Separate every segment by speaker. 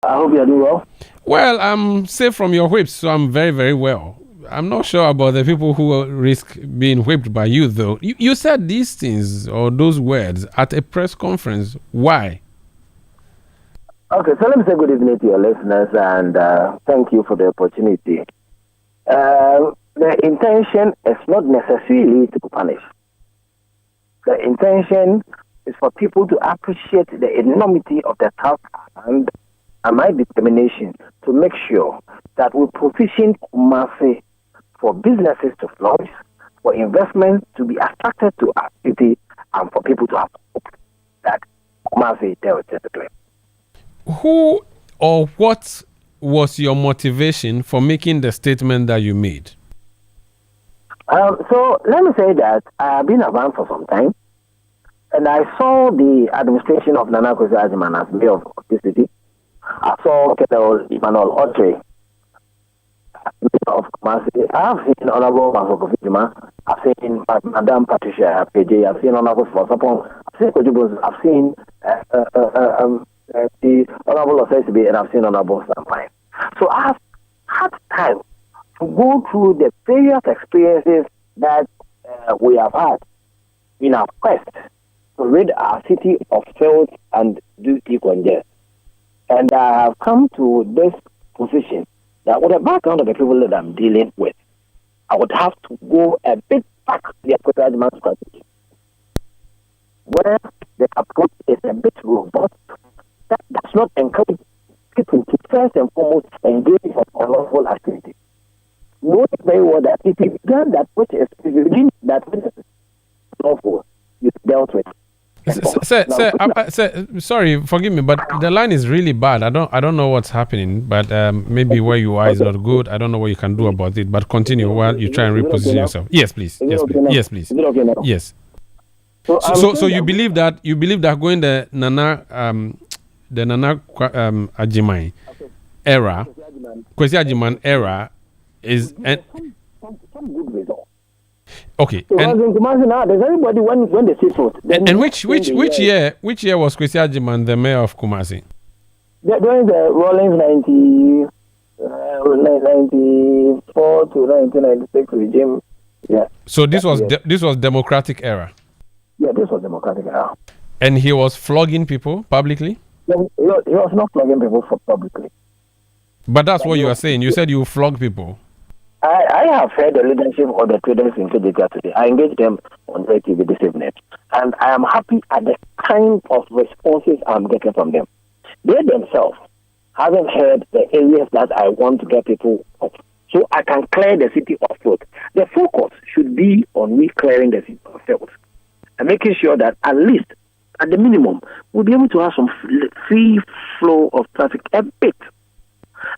Speaker 1: I hope you're doing well.
Speaker 2: Well, I'm safe from your whips, so I'm very, very well. I'm not sure about the people who risk being whipped by you, though. You said these things or those words at a press conference. Why?
Speaker 1: Okay, so let me say good evening to your listeners and thank you for the opportunity. The intention is not necessarily to punish. The intention is for people to appreciate the enormity of the task and my determination to make sure that we position Kumasi for businesses to flourish, for investment to be attracted to our city, and for people to have hope that Kumasi will discipline.
Speaker 2: Who or what was your motivation for making the statement that you made?
Speaker 1: So let me say that I have been around for some time, and I saw the administration of Nana Kwesi Agyeman as mayor of the city. I saw Colonel Emmanuel Otre, mayor of Kumasi. I have seen Honorable Masoko Fijima. I've seen Madam Patricia PJ. I've seen Honorable Fosapon. I've seen Kojubos. I've seen the Honorable Osesibi, and I've seen Honorable Sampine. So I've had time to go through the various experiences that we have had in our quest to rid our city of filth and do decongest. And I have come to this position that with the background of the people that I'm dealing with, I would have to go a bit back to the Agyeman strategy, where the approach is a bit robust. That does not encourage people to first and foremost engage in unlawful activity. Know very well that if you began that which is lawful, you dealt with.
Speaker 2: Sir, sorry, forgive me, but the line is really bad. I don't know what's happening, but maybe where you are is not good. I don't know what you can do about it. But continue while you try and reposition yourself. Yes, please. Yes, please. Yes. So you believe that going the Nana Agyeman era, Kwesi Agyeman era is
Speaker 1: some good result.
Speaker 2: Okay.
Speaker 1: So and in Kumasi now, there's everybody when they see fruit.
Speaker 2: And which year was Kwesi Agyeman the mayor of Kumasi?
Speaker 1: During the Rawlings 94 to 1996 regime. Yeah.
Speaker 2: So this was democratic era.
Speaker 1: Yeah, this was democratic era.
Speaker 2: And he was flogging people publicly?
Speaker 1: He was not flogging people publicly.
Speaker 2: But that's what you are saying. You said you flog people.
Speaker 1: I have heard the leadership of the traders in Kejika today. I engaged them on TV this evening. And I am happy at the kind of responses I'm getting from them. They themselves haven't heard the areas that I want to get people off. So I can clear the city of filth. The focus should be on me clearing the city of filth and making sure that at least, at the minimum, we'll be able to have some free flow of traffic a bit.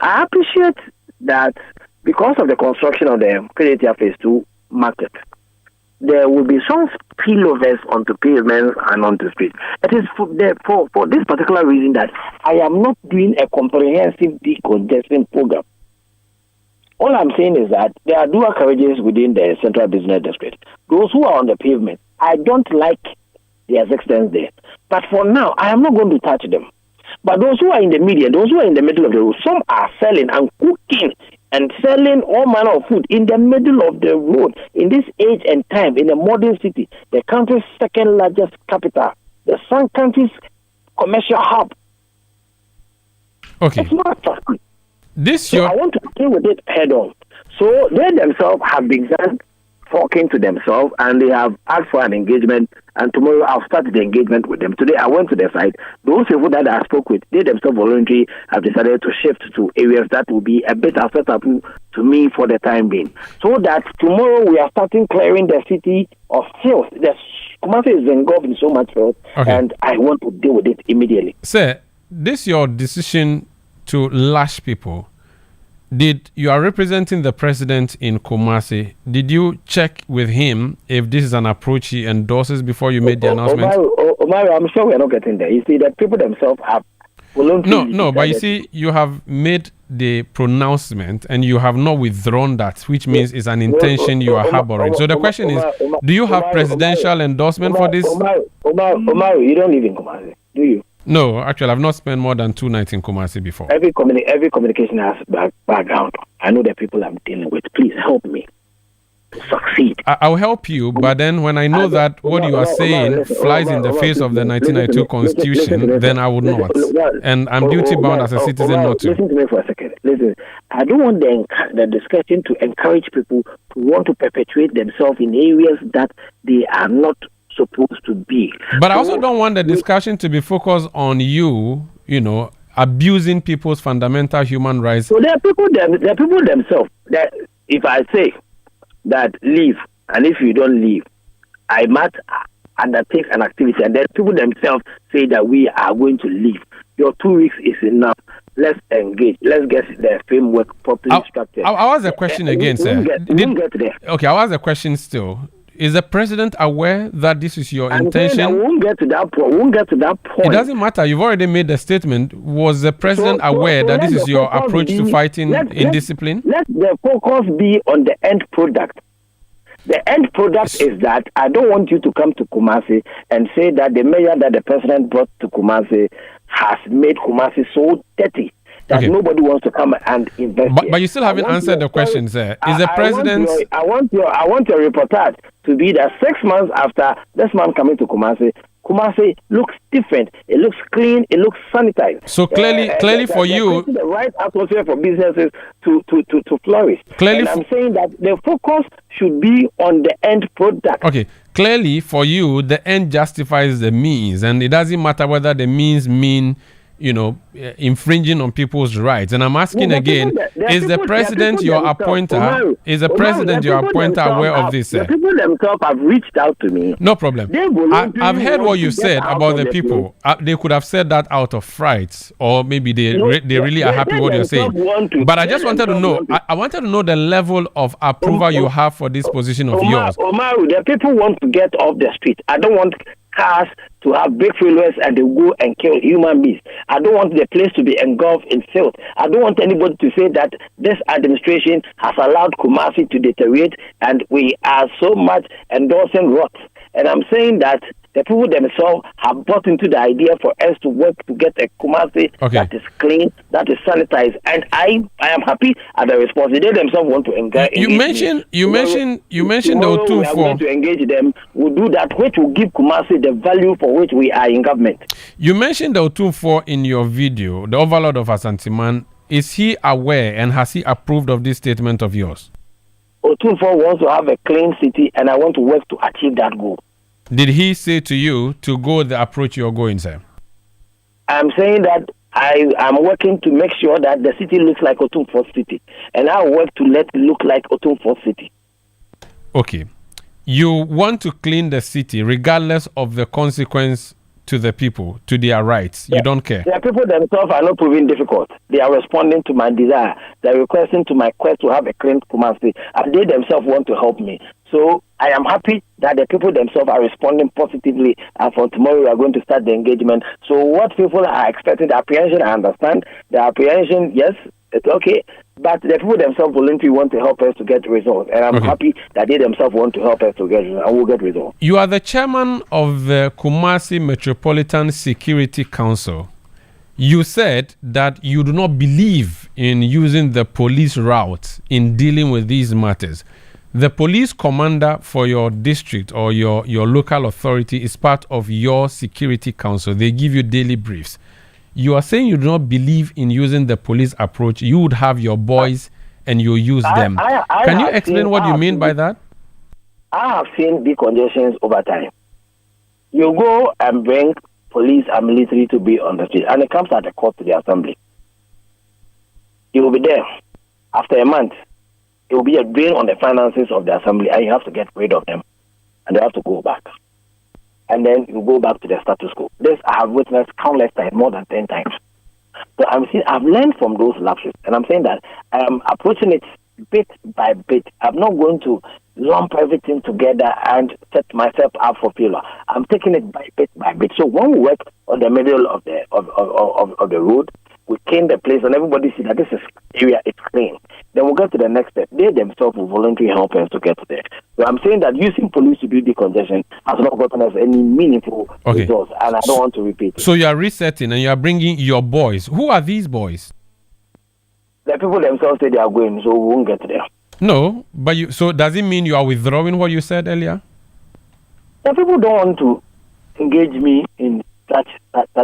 Speaker 1: I appreciate that because of the construction of the Keretia Phase 2 market, there will be some spillovers onto pavements and onto streets. It is for this particular reason that I am not doing a comprehensive decongestion program. All I'm saying is that there are dual carriages within the central business district. Those who are on the pavement, I don't like their existence there. But for now, I am not going to touch them. But those who are in the median, those who are in the middle of the road, some are selling and cooking and selling all manner of food in the middle of the road. In this age and time, in a modern city, the country's second largest capital, the Sun country's commercial hub.
Speaker 2: Okay.
Speaker 1: It's not attractive.
Speaker 2: I
Speaker 1: want to deal with it head on. So they themselves have begun talking to themselves and they have asked for an engagement, and tomorrow I'll start the engagement with them. Today I went to their site. Those people that I spoke with, they themselves voluntarily have decided to shift to areas that will be a bit acceptable to me for the time being. So that tomorrow we are starting clearing the city of filth. The Kumasi is engulfed in so much filth, and I want to deal with it immediately.
Speaker 2: Sir, this your decision to lash people. You are representing the president in Kumasi. Did you check with him if this is an approach he endorses before you made the announcement?
Speaker 1: Umaru, I'm sure we're not getting there. You see, that people themselves have voluntarily...
Speaker 2: No, but you see, you have made the pronouncement and you have not withdrawn that, which means it's an intention you are harboring. So the question is, do you have presidential endorsement for this?
Speaker 1: Umaru, you don't live in Kumasi, do you?
Speaker 2: No, actually, I've not spent more than 2 nights in Kumasi before.
Speaker 1: Every communication has background. I know the people I'm dealing with. Please help me to succeed.
Speaker 2: I'll help you, but then when I know that what you are saying flies in the face of the 1992 Constitution, then I would not. And I'm duty bound as a citizen not to.
Speaker 1: Listen to me for a second. Listen, I don't want the discussion to encourage people to want to perpetuate themselves in areas that they are not supposed to be.
Speaker 2: But I also don't want the discussion to be focused on you know, abusing people's fundamental human rights.
Speaker 1: So there are people themselves that if I say that leave, and if you don't leave, I must undertake an activity, and then people themselves say that we are going to leave. Your 2 weeks is enough. Let's engage. Let's get the framework properly structured.
Speaker 2: I'll ask a question again, sir. Okay, I'll ask a question still. Is the president aware that this is your intention?
Speaker 1: We won't get to that point.
Speaker 2: It doesn't matter. You've already made the statement. Was the president aware that this is your approach to fighting indiscipline?
Speaker 1: Let the focus be on the end product. The end product is that I don't want you to come to Kumasi and say that the mayor that the president brought to Kumasi has made Kumasi so dirty that nobody wants to come and invest.
Speaker 2: But you still haven't answered the question, sir. Is the president?
Speaker 1: I want your reportage to be that 6 months after this man coming to Kumasi, Kumasi looks different. It looks clean. It looks sanitized.
Speaker 2: So clearly for you,
Speaker 1: the right atmosphere for businesses to flourish.
Speaker 2: Clearly,
Speaker 1: I'm saying that the focus should be on the end product.
Speaker 2: Okay. Clearly for you, the end justifies the means, and it doesn't matter whether the means mean, you know, infringing on people's rights. And I'm asking again, is the president your appointer? Is the president your appointer aware of this?
Speaker 1: The people themselves have reached out to me.
Speaker 2: No problem. I've heard what you said about the people. They could have said that out of fright, or maybe they really are happy what you're saying. But I just wanted to know. I wanted to know the level of approval you have for this position of yours.
Speaker 1: Umaru, the people want to get off the street. I don't want cars to have big failures and they go and kill human beings. I don't want the place to be engulfed in filth. I don't want anybody to say that this administration has allowed Kumasi to deteriorate and we are so much endorsing rot. And I'm saying that the people themselves have bought into the idea for us to work to get a Kumasi that is clean, that is sanitized. And I am happy at the response. They themselves want to engage.
Speaker 2: You mentioned the
Speaker 1: Otunfo. We are going to engage them. We'll do that, which will give Kumasi the value for which we are in government.
Speaker 2: You mentioned the Otunfo in your video, the Overlord of Asanteman. Is he aware and has he approved of this statement of yours?
Speaker 1: Otunfo wants to have a clean city, and I want to work to achieve that goal.
Speaker 2: Did he say to you to go the approach you're going, sir?
Speaker 1: I'm saying that I'm working to make sure that the city looks like Otunfo City, and I work to let it look like Otunfo City.
Speaker 2: Okay. You want to clean the city regardless of the consequence to the people, to their rights. You don't care.
Speaker 1: The people themselves are not proving difficult. They are responding to my desire. They're requesting to my quest to have a clean Kumasi, and they themselves want to help me. So I am happy that the people themselves are responding positively, and from tomorrow we are going to start the engagement. So what people are expecting, the apprehension, I understand. The apprehension, yes, it's okay. But the people themselves voluntarily want to help us to get results. And I'm happy that they themselves want to help us to get results, and we'll get results.
Speaker 2: You are the chairman of the Kumasi Metropolitan Security Council. You said that you do not believe in using the police route in dealing with these matters. The police commander for your district or your local authority is part of your security council. They give you daily briefs. You are saying you do not believe in using the police approach. You would have your boys and you use them. Can you explain what you mean by that?
Speaker 1: I have seen decongestions over time. You go and bring police and military to be on the street, and it comes at the court to the assembly. You will be there. After a month, it will be a drain on the finances of the assembly, and you have to get rid of them, and they have to go back. And then you go back to the status quo. This I have witnessed countless times, more than 10 times. So I've learned from those lapses, and I'm saying that I am approaching it bit by bit. I'm not going to lump everything together and set myself up for failure. I'm taking it by bit. So when we work on the middle of the road, we clean the place, and everybody see that this area is clean. then we'll get to the next step. They themselves will voluntarily help us to get there. So I'm saying that using police to do decongestion has not gotten us any meaningful results, and I don't want to repeat it.
Speaker 2: So you are resetting and you are bringing your boys. Who are these boys?
Speaker 1: The people themselves say they are going, so we won't get there.
Speaker 2: No, but so does it mean you are withdrawing what you said earlier?
Speaker 1: The people don't want to engage me in such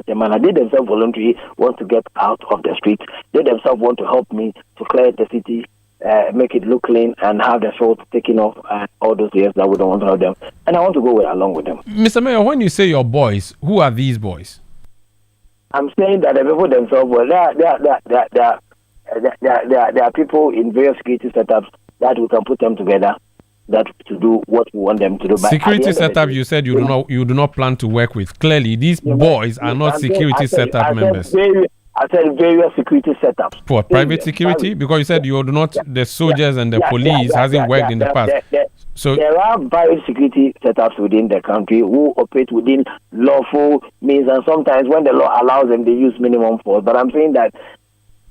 Speaker 1: a manner. They themselves voluntarily want to get out of the street. They themselves want to help me to clear the city, make it look clean, and have the shorts taken off, all those years that we don't want to have them. And I want to go along with them.
Speaker 2: Mr. Mayor, when you say your boys, who are these boys?
Speaker 1: I'm saying that the people themselves, there are people in various security setups that we can put them together that to do what we want them to do.
Speaker 2: Security setup, you said you do not plan to work with. Clearly, these boys are not security setup members.
Speaker 1: I said various security setups.
Speaker 2: For private security? Because you said you do not, the soldiers and the police hasn't worked in the past. So
Speaker 1: there are various security setups within the country who operate within lawful means, and sometimes when the law allows them, they use minimum force. But I'm saying that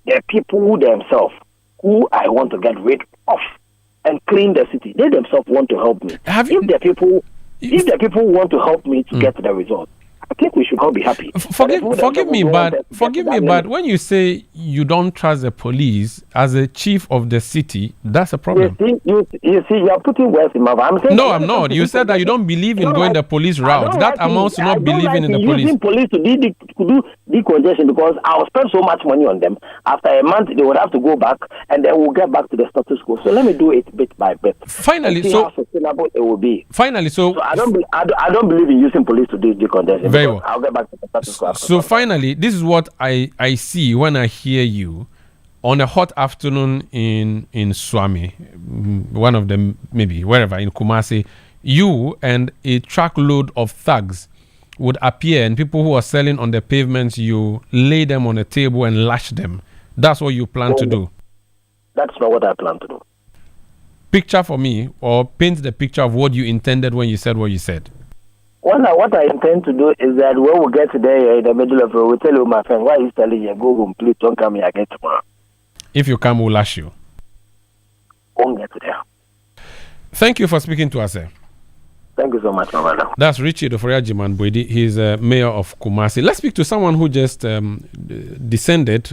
Speaker 1: the people themselves who I want to get rid of and clean the city, they themselves want to help me. If the people want to help me to get the result, I think we should all be happy.
Speaker 2: Forgive me, but when you say you don't trust the police as a chief of the city, that's a problem.
Speaker 1: You see, you are putting words in my mouth.
Speaker 2: No, I'm not. You said that you don't believe in going the police route. That amounts to not believing in the police.
Speaker 1: Using police to do decongestion, because I'll spend so much money on them. After a month, they would have to go back, and then we'll get back to the status quo. So let me do it bit by bit.
Speaker 2: Finally,
Speaker 1: see how sustainable it will be.
Speaker 2: Finally, so
Speaker 1: I don't believe in using police to do decongestion.
Speaker 2: Very well.
Speaker 1: I'll get back to the status quo.
Speaker 2: So finally, this is what I see when I hear you on a hot afternoon in Swami, one of them, maybe wherever in Kumasi. You and a truckload of thugs would appear, and people who are selling on the pavements, you lay them on a table and lash them. That's what you plan to do.
Speaker 1: That's not what I plan to do.
Speaker 2: Picture for me, or paint the picture of what you intended when you said what you said.
Speaker 1: What I intend to do is that when we get there in the middle of it, we'll tell you, my friend, why are you telling you, go home, please don't come here again tomorrow. If you come, we'll lash you. Won't get there.
Speaker 2: Thank you for speaking to us, sir.
Speaker 1: Thank you so much, my brother.
Speaker 2: That's Richard Oforiajiman Boidi. He's mayor of Kumasi. Let's speak to someone who just descended